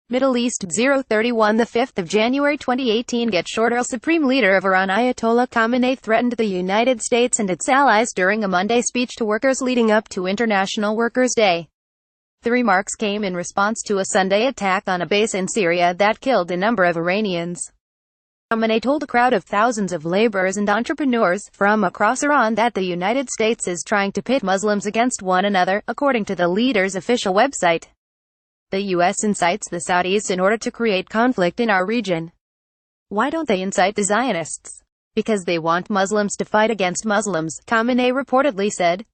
Middle East 031 The 5th of January 2018 Get shorter. Supreme Leader of Iran Ayatollah Khamenei threatened the United States and its allies during a Monday speech to workers leading up to International Workers' Day. The remarks came in response to a Sunday attack on a base in Syria that killed a number of Iranians. Khamenei told a crowd of thousands of laborers and entrepreneurs from across Iran that the United States is trying to pit Muslims against one another, according to the leader's official website. The U.S. incites the Saudis in order to create conflict in our region. Why don't they incite the Zionists? Because they want Muslims to fight against Muslims, Khamenei reportedly said.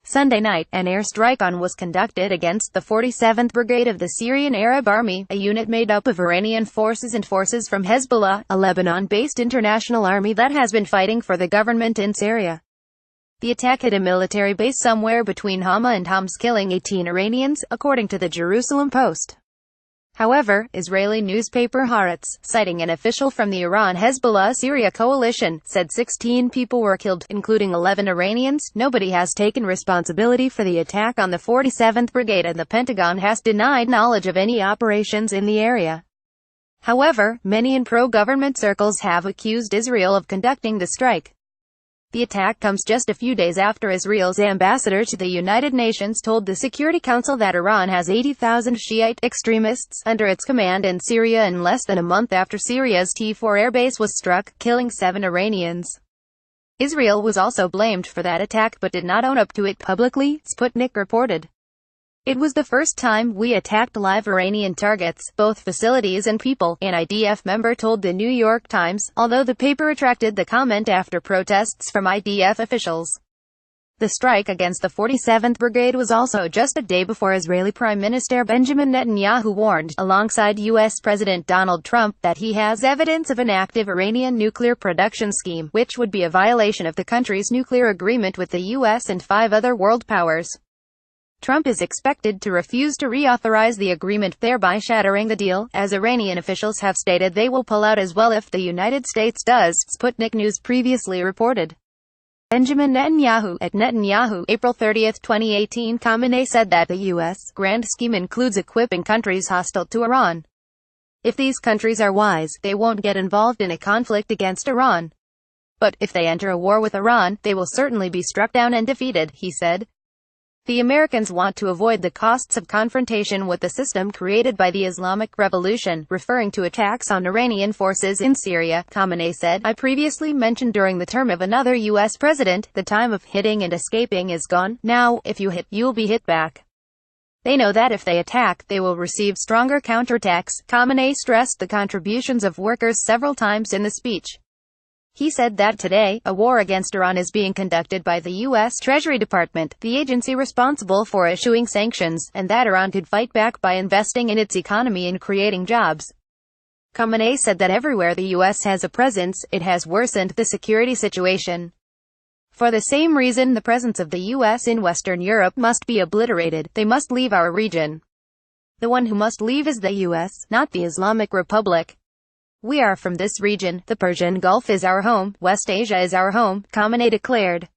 Sunday night, an airstrike was conducted against the 47th Brigade of the Syrian Arab Army, a unit made up of Iranian forces and forces from Hezbollah, a Lebanon-based international army that has been fighting for the government in Syria. The attack hit a military base somewhere between Hama and Homs, killing 18 Iranians, according to the Jerusalem Post. However, Israeli newspaper Haaretz, citing an official from the Iran-Hezbollah-Syria coalition, said 16 people were killed, including 11 Iranians. Nobody has taken responsibility for the attack on the 47th Brigade, and the Pentagon has denied knowledge of any operations in the area. However, many in pro-government circles have accused Israel of conducting the strike. The attack comes just a few days after Israel's ambassador to the United Nations told the Security Council that Iran has 80,000 Shiite extremists under its command in Syria, and less than a month after Syria's T4 airbase was struck, killing 7 Iranians. Israel was also blamed for that attack but did not own up to it publicly, Sputnik reported. It was the first time we attacked live Iranian targets, both facilities and people, an IDF member told the New York Times, although the paper retracted the comment after protests from IDF officials. The strike against the 47th Brigade was also just a day before Israeli Prime Minister Benjamin Netanyahu warned, alongside U.S. President Donald Trump, that he has evidence of an active Iranian nuclear production scheme, which would be a violation of the country's nuclear agreement with the U.S. and 5 other world powers. Trump is expected to refuse to reauthorize the agreement, thereby shattering the deal, as Iranian officials have stated they will pull out as well if the United States does, Sputnik News previously reported. Benjamin Netanyahu, at Netanyahu, April 30, 2018 Khamenei said that the U.S. grand scheme includes equipping countries hostile to Iran. If these countries are wise, they won't get involved in a conflict against Iran. But if they enter a war with Iran, they will certainly be struck down and defeated, he said. The Americans want to avoid the costs of confrontation with the system created by the Islamic Revolution, referring to attacks on Iranian forces in Syria. Khamenei said, I previously mentioned during the term of another U.S. president, the time of hitting and escaping is gone. Now, if you hit, you'll be hit back. They know that if they attack, they will receive stronger counterattacks. Khamenei stressed the contributions of workers several times in the speech. He said that today, a war against Iran is being conducted by the U.S. Treasury Department, the agency responsible for issuing sanctions, and that Iran could fight back by investing in its economy and creating jobs. Khamenei said that everywhere the U.S. has a presence, it has worsened the security situation. For the same reason the presence of the U.S. in Western Europe must be obliterated. They must leave our region. The one who must leave is the U.S., not the Islamic Republic. We are from this region. The Persian Gulf is our home. West Asia is our home, Khamenei declared.